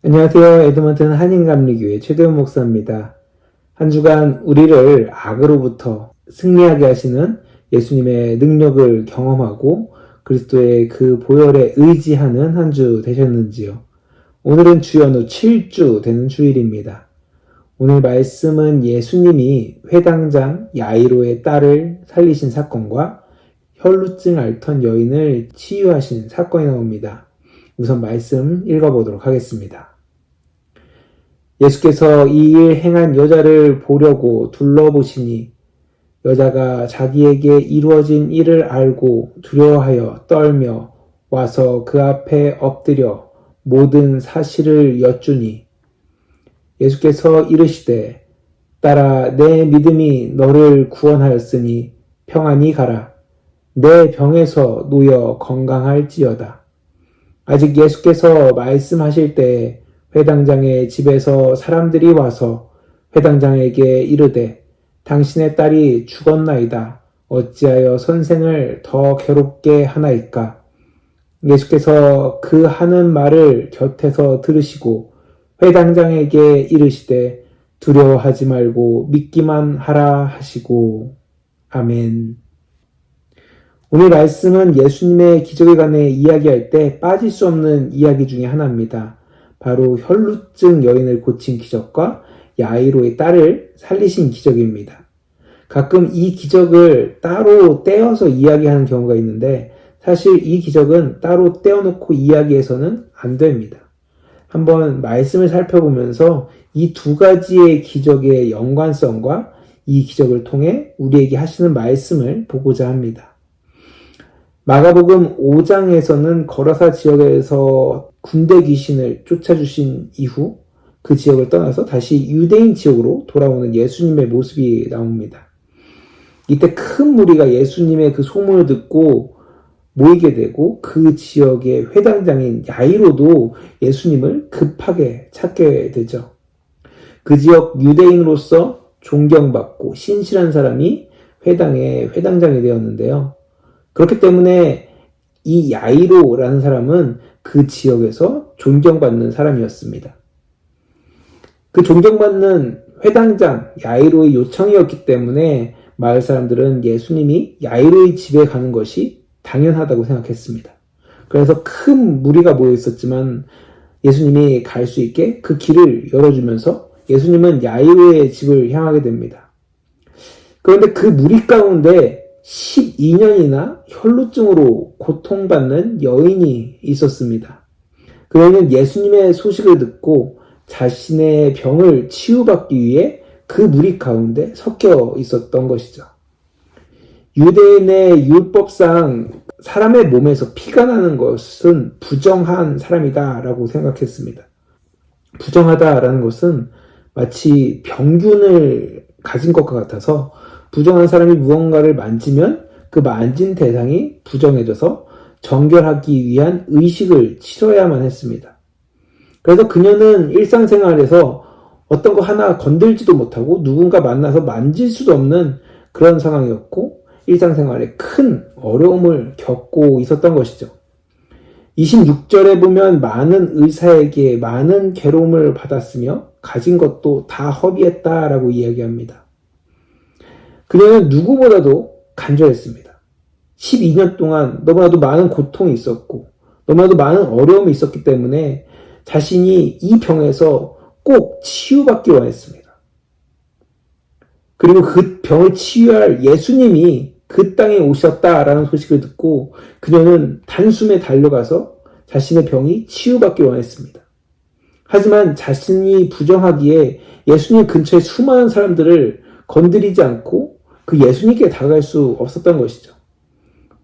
안녕하세요. 에드먼튼 한인감리교회 최대원 목사입니다. 한 주간 우리를 악으로부터 승리하게 하시는 예수님의 능력을 경험하고 그리스도의 그 보혈에 의지하는 한 주 되셨는지요? 오늘은 주연 후 7주 되는 주일입니다. 오늘 말씀은 예수님이 회당장 야이로의 딸을 살리신 사건과 혈루증 앓던 여인을 치유하신 사건이 나옵니다. 우선 말씀 읽어보도록 하겠습니다. 예수께서 이 일 행한 여자를 보려고 둘러보시니 여자가 자기에게 이루어진 일을 알고 두려워하여 떨며 와서 그 앞에 엎드려 모든 사실을 여쭈니 예수께서 이르시되 딸아 내 믿음이 너를 구원하였으니 평안히 가라. 내 병에서 놓여 건강할지어다. 아직 예수께서 말씀하실 때에 회당장의 집에서 사람들이 와서 회당장에게 이르되 당신의 딸이 죽었나이다. 어찌하여 선생을 더 괴롭게 하나이까? 예수께서 그 하는 말을 곁에서 들으시고 회당장에게 이르시되 두려워하지 말고 믿기만 하라 하시고. 아멘. 오늘 말씀은 예수님의 기적에 관해 이야기할 때 빠질 수 없는 이야기 중에 하나입니다. 바로 혈루증 여인을 고친 기적과 야이로의 딸을 살리신 기적입니다. 가끔 이 기적을 따로 떼어서 이야기하는 경우가 있는데 사실 이 기적은 따로 떼어놓고 이야기해서는 안 됩니다. 한번 말씀을 살펴보면서 이 두 가지의 기적의 연관성과 이 기적을 통해 우리에게 하시는 말씀을 보고자 합니다. 마가복음 5장에서는 거라사 지역에서 군대 귀신을 쫓아주신 이후 그 지역을 떠나서 다시 유대인 지역으로 돌아오는 예수님의 모습이 나옵니다. 이때 큰 무리가 예수님의 그 소문을 듣고 모이게 되고 그 지역의 회당장인 야이로도 예수님을 급하게 찾게 되죠. 그 지역 유대인으로서 존경받고 신실한 사람이 회당의 회당장이 되었는데요. 그렇기 때문에 이 야이로라는 사람은 그 지역에서 존경받는 사람이었습니다. 그 존경받는 회당장 야이로의 요청이었기 때문에 마을 사람들은 예수님이 야이로의 집에 가는 것이 당연하다고 생각했습니다. 그래서 큰 무리가 모여 있었지만 예수님이 갈 수 있게 그 길을 열어주면서 예수님은 야이로의 집을 향하게 됩니다. 그런데 그 무리 가운데 12년이나 혈루증으로 고통받는 여인이 있었습니다. 그 여인은 예수님의 소식을 듣고 자신의 병을 치유받기 위해 그 무리 가운데 섞여 있었던 것이죠. 유대인의 율법상 사람의 몸에서 피가 나는 것은 부정한 사람이다라고 생각했습니다. 부정하다라는 것은 마치 병균을 가진 것과 같아서 부정한 사람이 무언가를 만지면 그 만진 대상이 부정해져서 정결하기 위한 의식을 치러야만 했습니다. 그래서 그녀는 일상생활에서 어떤 거 하나 건들지도 못하고 누군가 만나서 만질 수도 없는 그런 상황이었고 일상생활에 큰 어려움을 겪고 있었던 것이죠. 26절에 보면 많은 의사에게 많은 괴로움을 받았으며 가진 것도 다 허비했다라고 이야기합니다. 그녀는 누구보다도 간절했습니다. 12년 동안 너무나도 많은 고통이 있었고 너무나도 많은 어려움이 있었기 때문에 자신이 이 병에서 꼭 치유받기 원했습니다. 그리고 그 병을 치유할 예수님이 그 땅에 오셨다라는 소식을 듣고 그녀는 단숨에 달려가서 자신의 병이 치유받기 원했습니다. 하지만 자신이 부정하기에 예수님 근처에 수많은 사람들을 건드리지 않고 그 예수님께 다가갈 수 없었던 것이죠.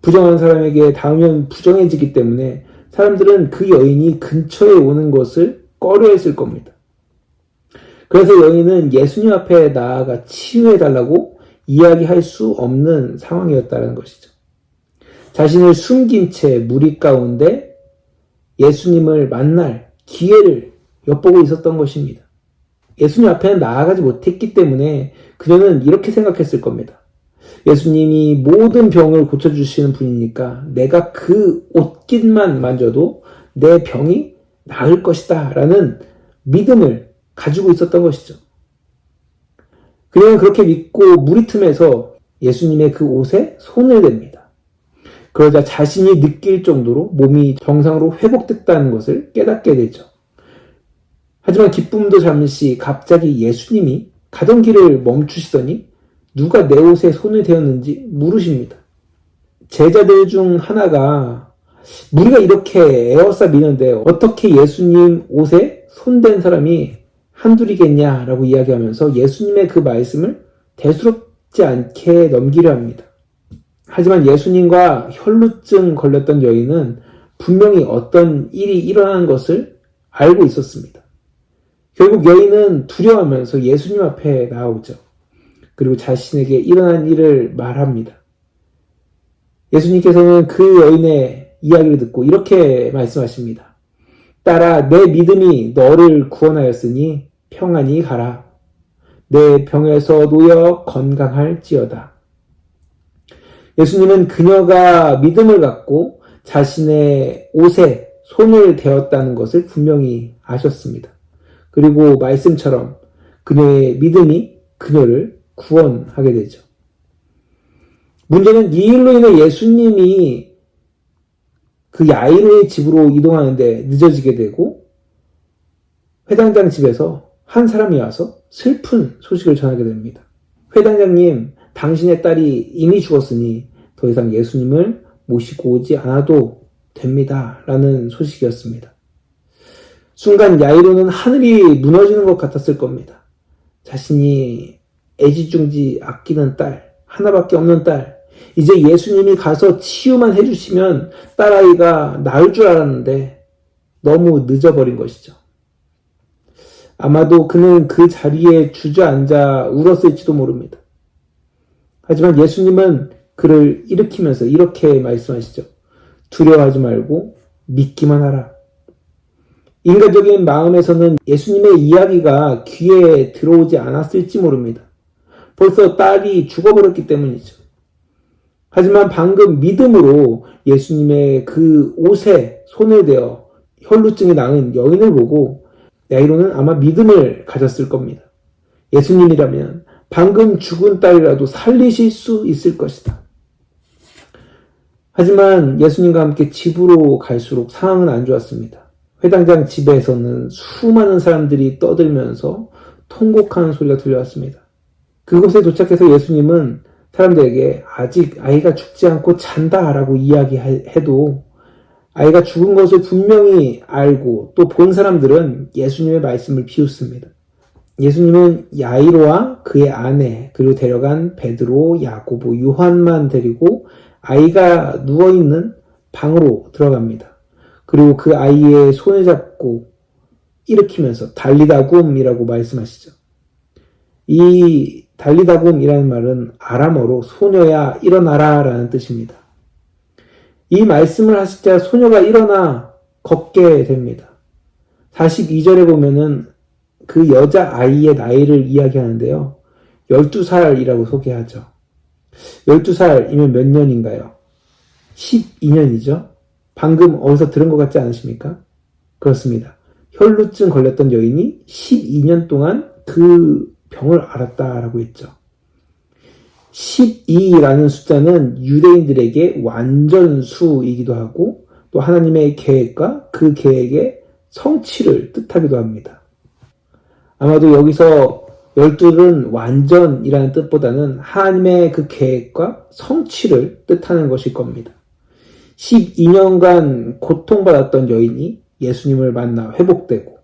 부정한 사람에게 닿으면 부정해지기 때문에 사람들은 그 여인이 근처에 오는 것을 꺼려했을 겁니다. 그래서 여인은 예수님 앞에 나아가 치유해달라고 이야기할 수 없는 상황이었다는 것이죠. 자신을 숨긴 채 무리 가운데 예수님을 만날 기회를 엿보고 있었던 것입니다. 예수님 앞에는 나아가지 못했기 때문에 그녀는 이렇게 생각했을 겁니다. 예수님이 모든 병을 고쳐주시는 분이니까 내가 그 옷깃만 만져도 내 병이 나을 것이다 라는 믿음을 가지고 있었던 것이죠. 그녀는 그렇게 믿고 무리 틈에서 예수님의 그 옷에 손을 댑니다. 그러자 자신이 느낄 정도로 몸이 정상으로 회복됐다는 것을 깨닫게 되죠. 하지만 기쁨도 잠시 갑자기 예수님이 가던 길을 멈추시더니 누가 내 옷에 손을 대었는지 물으십니다. 제자들 중 하나가 우리가 이렇게 에워싸 미는데 어떻게 예수님 옷에 손댄 사람이 한둘이겠냐라고 이야기하면서 예수님의 그 말씀을 대수롭지 않게 넘기려 합니다. 하지만 예수님과 혈루증 걸렸던 여인은 분명히 어떤 일이 일어나는 것을 알고 있었습니다. 결국 여인은 두려워하면서 예수님 앞에 나오죠. 그리고 자신에게 일어난 일을 말합니다. 예수님께서는 그 여인의 이야기를 듣고 이렇게 말씀하십니다. 딸아, 내 믿음이 너를 구원하였으니 평안히 가라. 내 병에서 놓여 건강할지어다. 예수님은 그녀가 믿음을 갖고 자신의 옷에 손을 대었다는 것을 분명히 아셨습니다. 그리고 말씀처럼 그녀의 믿음이 그녀를 구원하게 되죠. 문제는 이 일로 인해 예수님이 그 야이로의 집으로 이동하는데 늦어지게 되고 회당장 집에서 한 사람이 와서 슬픈 소식을 전하게 됩니다. 회당장님, 당신의 딸이 이미 죽었으니 더 이상 예수님을 모시고 오지 않아도 됩니다. 라는 소식이었습니다. 순간 야이로는 하늘이 무너지는 것 같았을 겁니다. 자신이 애지중지 아끼는 딸, 하나밖에 없는 딸, 이제 예수님이 가서 치유만 해주시면 딸아이가 나을 줄 알았는데 너무 늦어버린 것이죠. 아마도 그는 그 자리에 주저앉아 울었을지도 모릅니다. 하지만 예수님은 그를 일으키면서 이렇게 말씀하시죠. 두려워하지 말고 믿기만 하라. 인간적인 마음에서는 예수님의 이야기가 귀에 들어오지 않았을지 모릅니다. 벌써 딸이 죽어버렸기 때문이죠. 하지만 방금 믿음으로 예수님의 그 옷에 손을 대어 혈루증이 나은 여인을 보고 야이로는 아마 믿음을 가졌을 겁니다. 예수님이라면 방금 죽은 딸이라도 살리실 수 있을 것이다. 하지만 예수님과 함께 집으로 갈수록 상황은 안 좋았습니다. 회당장 집에서는 수많은 사람들이 떠들면서 통곡하는 소리가 들려왔습니다. 그곳에 도착해서 예수님은 사람들에게 아직 아이가 죽지 않고 잔다라고 이야기해도 아이가 죽은 것을 분명히 알고 또 본 사람들은 예수님의 말씀을 비웃습니다. 예수님은 야이로와 그의 아내 그리고 데려간 베드로, 야고보, 요한만 데리고 아이가 누워있는 방으로 들어갑니다. 그리고 그 아이의 손을 잡고 일으키면서 달리다굼이라고 말씀하시죠. 이 달리다굼이라는 말은 아람어로 소녀야 일어나라 라는 뜻입니다. 이 말씀을 하시자 소녀가 일어나 걷게 됩니다. 42절에 보면은 그 여자아이의 나이를 이야기하는데요. 12살이라고 소개하죠. 12살이면 몇 년인가요? 12년이죠. 방금 어디서 들은 것 같지 않으십니까? 그렇습니다. 혈루증 걸렸던 여인이 12년 동안 그 병을 앓았다라고 했죠. 12라는 숫자는 유대인들에게 완전수이기도 하고 또 하나님의 계획과 그 계획의 성취를 뜻하기도 합니다. 아마도 여기서 12은 완전이라는 뜻보다는 하나님의 그 계획과 성취를 뜻하는 것일 겁니다. 12년간 고통받았던 여인이 예수님을 만나 회복되고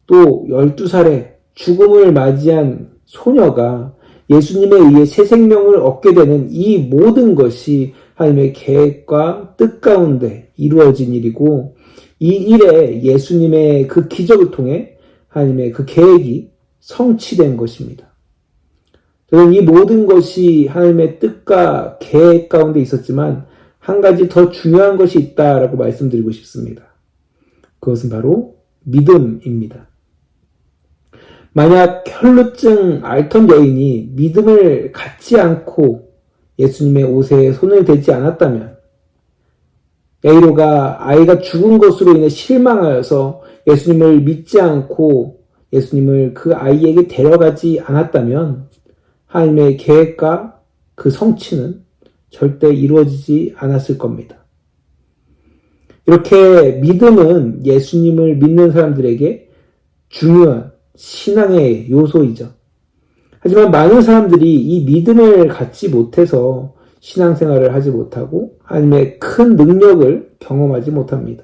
또 12살에 죽음을 맞이한 소녀가 예수님에 의해 새 생명을 얻게 되는 이 모든 것이 하나님의 계획과 뜻 가운데 이루어진 일이고 이 일에 예수님의 그 기적을 통해 하나님의 그 계획이 성취된 것입니다. 저는 이 모든 것이 하나님의 뜻과 계획 가운데 있었지만 한 가지 더 중요한 것이 있다라고 말씀드리고 싶습니다. 그것은 바로 믿음입니다. 만약 혈루증 앓던 여인이 믿음을 갖지 않고 예수님의 옷에 손을 대지 않았다면 야이로가 아이가 죽은 것으로 인해 실망하여서 예수님을 믿지 않고 예수님을 그 아이에게 데려가지 않았다면 하나님의 계획과 그 성취는 절대 이루어지지 않았을 겁니다. 이렇게 믿음은 예수님을 믿는 사람들에게 중요한 신앙의 요소이죠. 하지만 많은 사람들이 이 믿음을 갖지 못해서 신앙생활을 하지 못하고 하나님의 큰 능력을 경험하지 못합니다.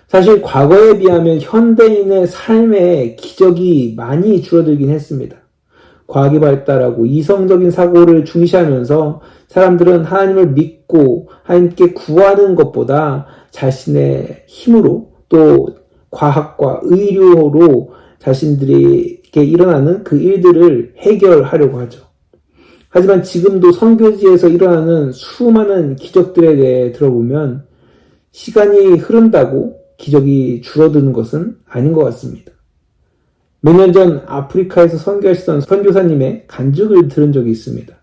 사실 과거에 비하면 현대인의 삶에 기적이 많이 줄어들긴 했습니다. 과학이 발달하고 이성적인 사고를 중시하면서 사람들은 하나님을 믿고 하나님께 구하는 것보다 자신의 힘으로 또 과학과 의료로 자신들에게 일어나는 그 일들을 해결하려고 하죠. 하지만 지금도 선교지에서 일어나는 수많은 기적들에 대해 들어보면 시간이 흐른다고 기적이 줄어드는 것은 아닌 것 같습니다. 몇 년 전 아프리카에서 선교하시던 선교사님의 간증을 들은 적이 있습니다.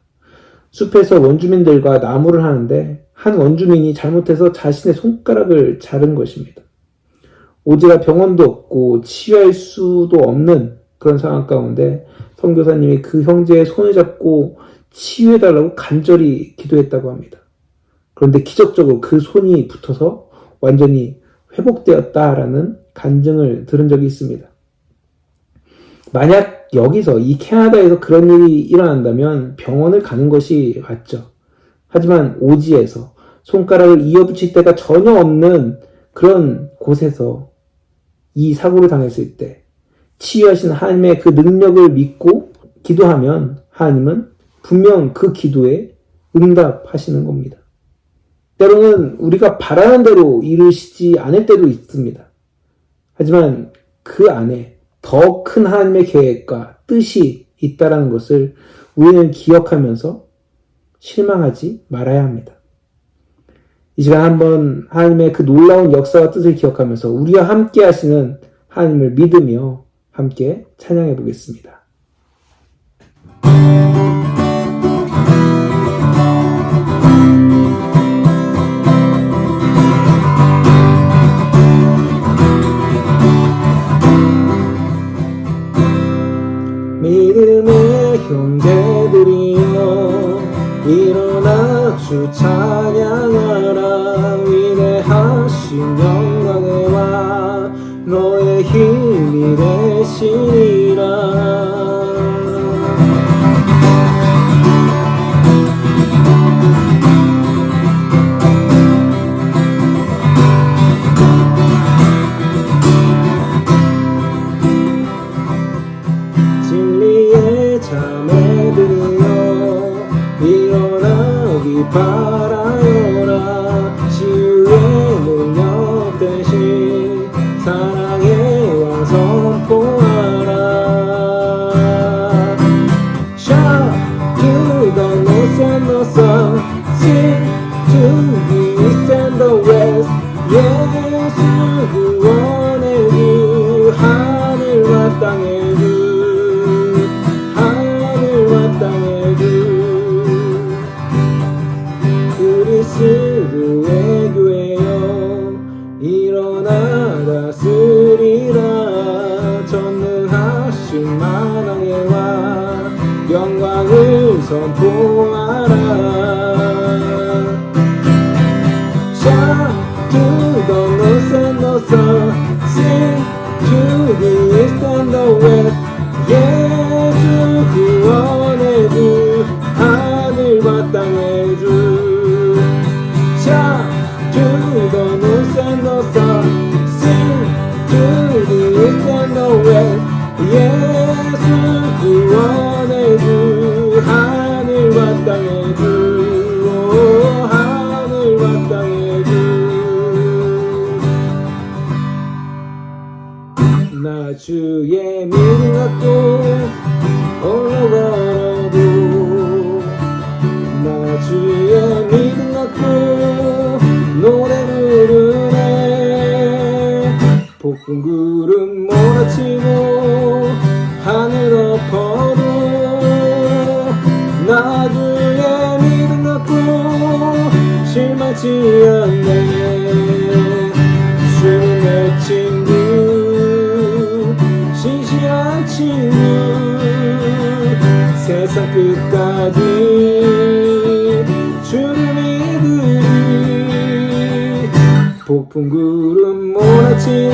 숲에서 원주민들과 나무를 하는데 한 원주민이 잘못해서 자신의 손가락을 자른 것입니다. 오지가 병원도 없고 치유할 수도 없는 그런 상황 가운데 선교사님이 그 형제의 손을 잡고 치유해달라고 간절히 기도했다고 합니다. 그런데 기적적으로 그 손이 붙어서 완전히 회복되었다라는 간증을 들은 적이 있습니다. 만약 여기서 이 캐나다에서 그런 일이 일어난다면 병원을 가는 것이 맞죠. 하지만 오지에서 손가락을 이어붙일 데가 전혀 없는 그런 곳에서 이 사고를 당했을 때 치유하신 하나님의 그 능력을 믿고 기도하면 하나님은 분명 그 기도에 응답하시는 겁니다. 때로는 우리가 바라는 대로 이루시지 않을 때도 있습니다. 하지만 그 안에 더 큰 하나님의 계획과 뜻이 있다는 것을 우리는 기억하면서 실망하지 말아야 합니다. 이 시간 한번 하나님의 그 놀라운 역사와 뜻을 기억하면서 우리와 함께 하시는 하나님을 믿으며 함께 찬양해 보겠습니다. 믿음의 형제들이여 일어나 주 찬양하라. 위대하신 영광의 왕 너의 힘이 되시리라. 바라여라. 치유의 능력 대신 사랑의 왕 선포하라. Shout to the north and the south, sing to the east and the west. 예수 구원의 주 하늘과 땅의 주 하늘과 땅의 주 그리스도의 교회여 일어나 다스리라. 전능하신 만왕의 왕 영광을 선포하라. Shout to the north and the south, sing to the east and the west. 예수 구원의 주 하늘과 땅의 주 Shout to the north and the south, sing to the east and the west. 예수 구원의 주 하늘과 땅의 주 하늘과 땅의 주 나 주의 믿음 갖고 홀로 걸어도 나 주의 믿음 갖고 노래 부르네. 폭풍 구름 몰아치고 하늘 엎어도 나 주의 믿음 갖고 실망치 않네. 주는 내 친구, 신실한 친구, 세상 끝까지 주를 믿으리. 폭풍 구름 몰아치고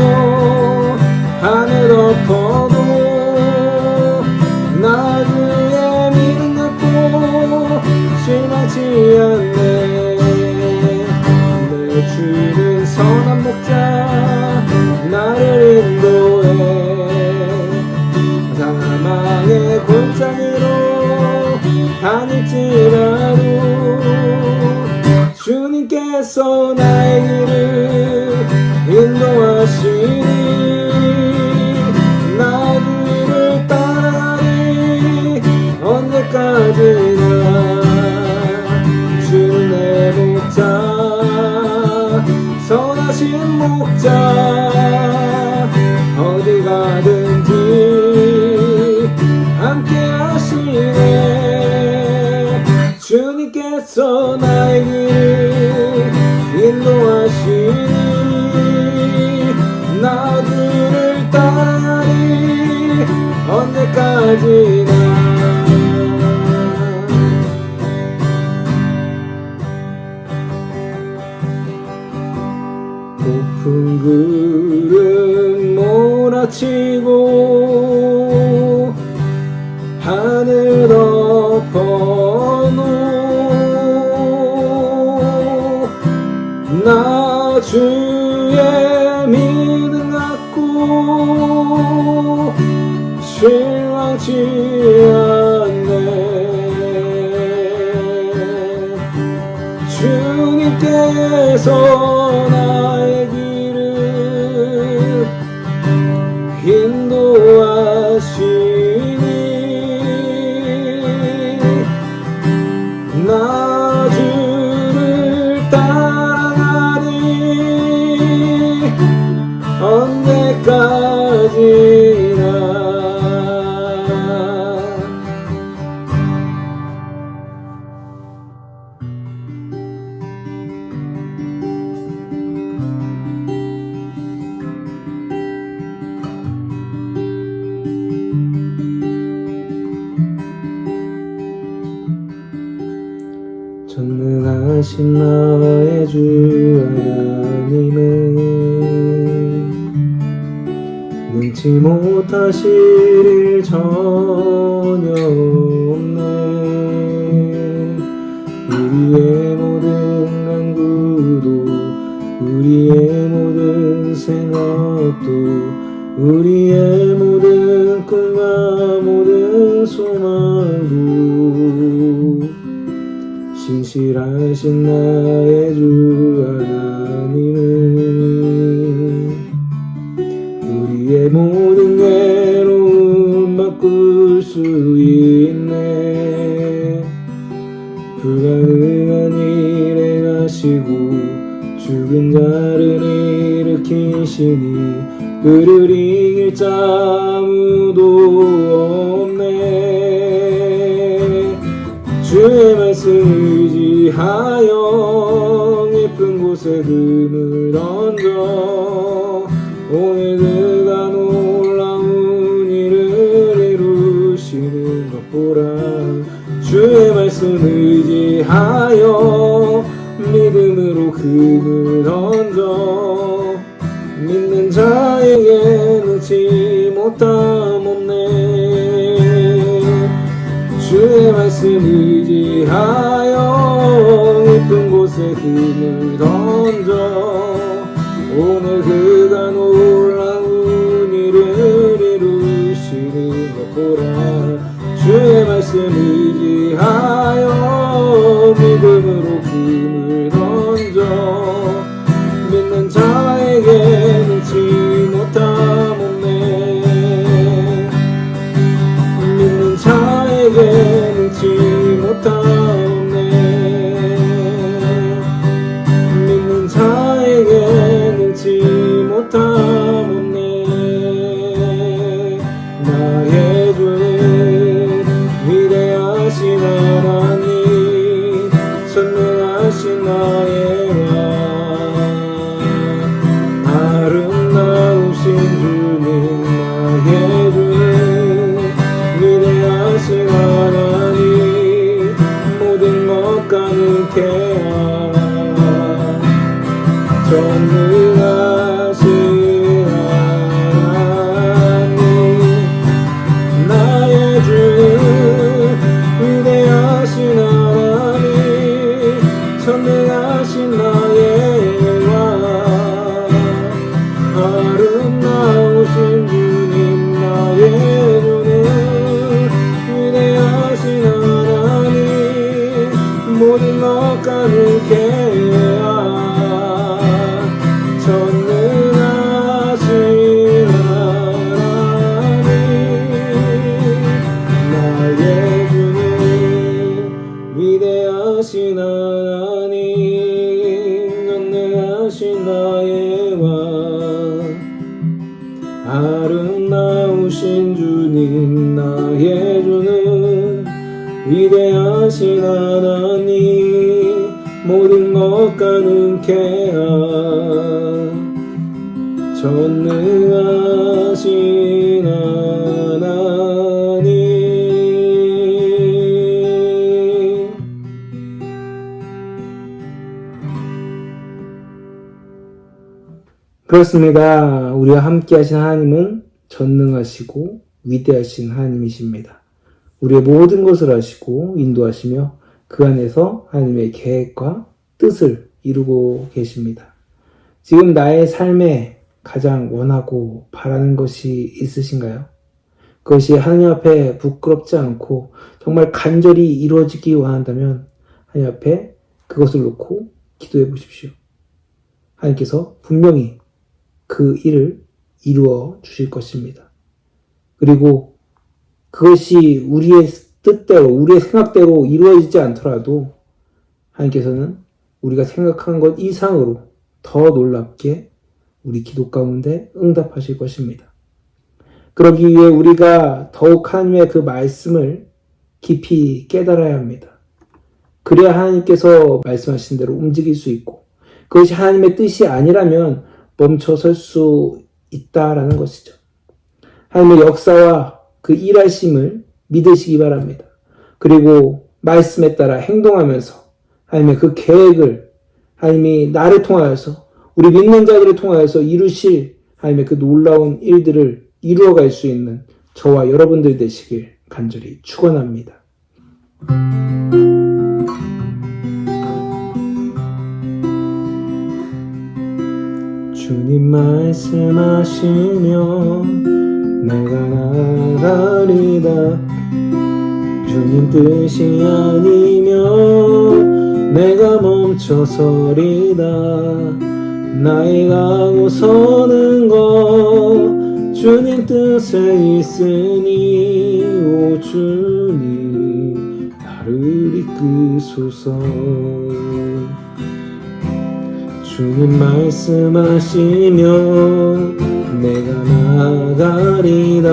하늘 덮어도 나 주의 믿음 갖고 실망치 않네. 내 주는 선한 목자 나를 인도해. 사망의 골짜기로 다닐지라도 주님께서 나의 길을 인도하시니 나 주를 따라가리. 언제까지나 주는 내 목자, 선하신 목자, 어디 가든지 함께 하시네. 주님께서 나의 길을 인도하시니 나 주를 따라가리. 언제까지나. 높은 구름 몰아치고 하늘 덮어놓 나 주의 믿음 갖고 실망치 않네. 주님께서 나의 길을 인도하시니 나 주를 따라가니 언제까지나. 전능하신 나의 주 하나님은 능치 못하실 일 전혀 없네. 우리의 모든 간구도 우리의 모든 생각도 우리의 모든 꿈과 모든 소망도 신실하신 나의 주 하나님은 우리의 모든 괴로움 바꿀 수 있네. 불가능한 일 행하시고 죽은 자를 일으키시니 그를 이길 자 아무도 없네. 주의 말씀 의지하여 깊은 곳에 금을 던져 오늘 그가 놀라운 일을 이루시는 것 보라. 주의 말씀 의지하여 믿음으로 금을 던져 믿는 자에게 능치 못함 없네. 주의 말씀 의지하여 깊은 곳에 금을 던져 오늘 그가 놀라운 일을 이루시는 것 보라. 주의 말씀 의지하여 믿음으로 금을 던져 믿는 자에게 능치 못함 없네. 믿는 자에게 능치 못함 없네. 믿는 자에게 능치 못함 없네. 나의 주는 위대하신 하나님 전능하신 하나님 나의 주 위대하신 하나님 전능하신 나의 왕 아름다우신 주님 나의 주는 위대하신 하나님 모든 것 가능케 전능하신 하나님 나의 주는 위대하신 하나님 전능하신 나의 왕 아름다우신 주님 나의 주는 위대하신 하나님 모든 것 가능케 전능하신 하나님 그렇습니다. 우리와 함께 하신 하나님은 전능하시고 위대하신 하나님이십니다. 우리의 모든 것을 아시고 인도하시며 그 안에서 하나님의 계획과 뜻을 이루고 계십니다. 지금 나의 삶에 가장 원하고 바라는 것이 있으신가요? 그것이 하나님 앞에 부끄럽지 않고 정말 간절히 이루어지기 원한다면 하나님 앞에 그것을 놓고 기도해 보십시오. 하나님께서 분명히 그 일을 이루어 주실 것입니다. 그리고 그것이 우리의 뜻대로, 우리의 생각대로 이루어지지 않더라도 하나님께서는 우리가 생각한 것 이상으로 더 놀랍게 우리 기도 가운데 응답하실 것입니다. 그러기 위해 우리가 더욱 하나님의 그 말씀을 깊이 깨달아야 합니다. 그래야 하나님께서 말씀하신 대로 움직일 수 있고 그것이 하나님의 뜻이 아니라면 멈춰설 수 있다라는 것이죠. 하나님의 역사와 그 일하심을 믿으시기 바랍니다. 그리고 말씀에 따라 행동하면서 하나님의 그 계획을 하나님이 나를 통하여서 우리 믿는 자들을 통하여서 이루실 하나님의 그 놀라운 일들을 이루어갈 수 있는 저와 여러분들 되시길 간절히 축원합니다. 주님 말씀하시면 내가 나가리다 주님 뜻이 아니면 내가 멈춰서리다 나의 가고 서는 것 주님 뜻에 있으니 오 주님 나를 이끄소서 주님 말씀하시면 내가 나가리다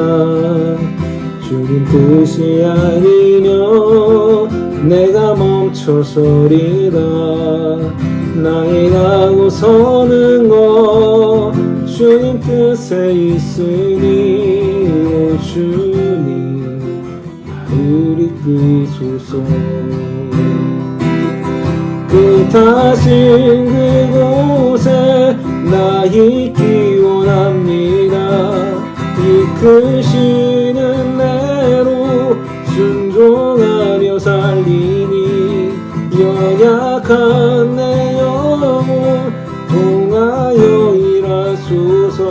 주님 뜻이 아니면 내가 멈춰서리다 나의 가고 서는 것 주님 뜻에 있으니 오 주님 나를 이끄소서 뜻하신 그곳에 나 있기 원합니다 이끄시는 대로 순종하며 살리니 연약한 내 영혼 통하여 일하소서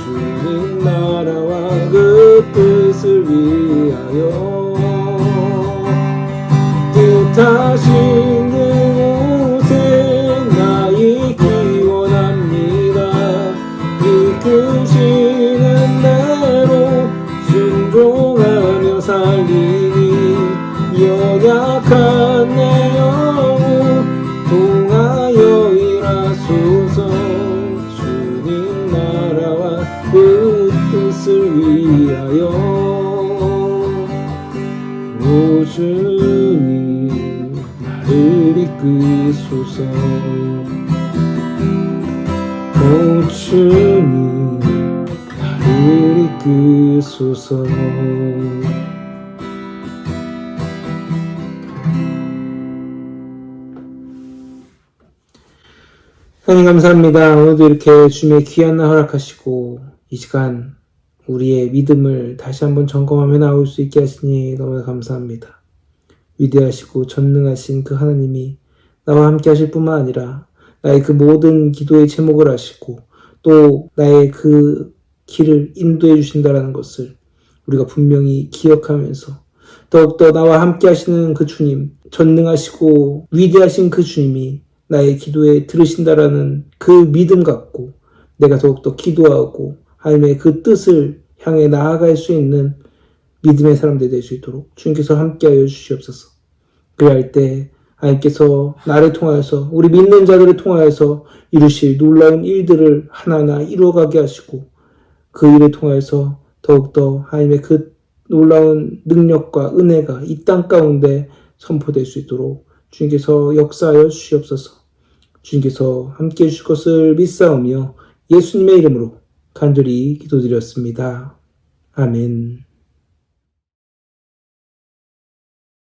주님 나라와 그 뜻을 위하여 뜻하신 그곳에 나 있기 원합니다 이끄시는 대로 순종하며 살리니 연약한 내 영혼 통하여 일하소서 주님 나라와 그 뜻을 위하여 오 주님 나를 이끄소서 오 주님 나를 이끄소서 하나님 감사합니다. 오늘도 이렇게 주님의 귀한 날 허락하시고 이 시간 우리의 믿음을 다시 한번 점검하며 나올 수 있게 하시니 너무나 감사합니다. 위대하시고 전능하신 그 하나님이 나와 함께 하실 뿐만 아니라 나의 그 모든 기도의 제목을 아시고 또 나의 그 길을 인도해 주신다라는 것을 우리가 분명히 기억하면서 더욱더 나와 함께 하시는 그 주님, 전능하시고 위대하신 그 주님이 나의 기도에 들으신다라는 그 믿음 갖고 내가 더욱더 기도하고 하나님의 그 뜻을 향해 나아갈 수 있는 믿음의 사람들이 될 수 있도록 주님께서 함께하여 주시옵소서. 그리할 때 하나님께서 나를 통하여서 우리 믿는 자들을 통하여서 이루실 놀라운 일들을 하나하나 이루어가게 하시고 그 일을 통하여서 더욱더 하나님의 그 놀라운 능력과 은혜가 이 땅 가운데 선포될 수 있도록 주님께서 역사하여 주시옵소서. 주님께서 함께해 주실 것을 믿사오며 예수님의 이름으로 간절히 기도드렸습니다. 아멘.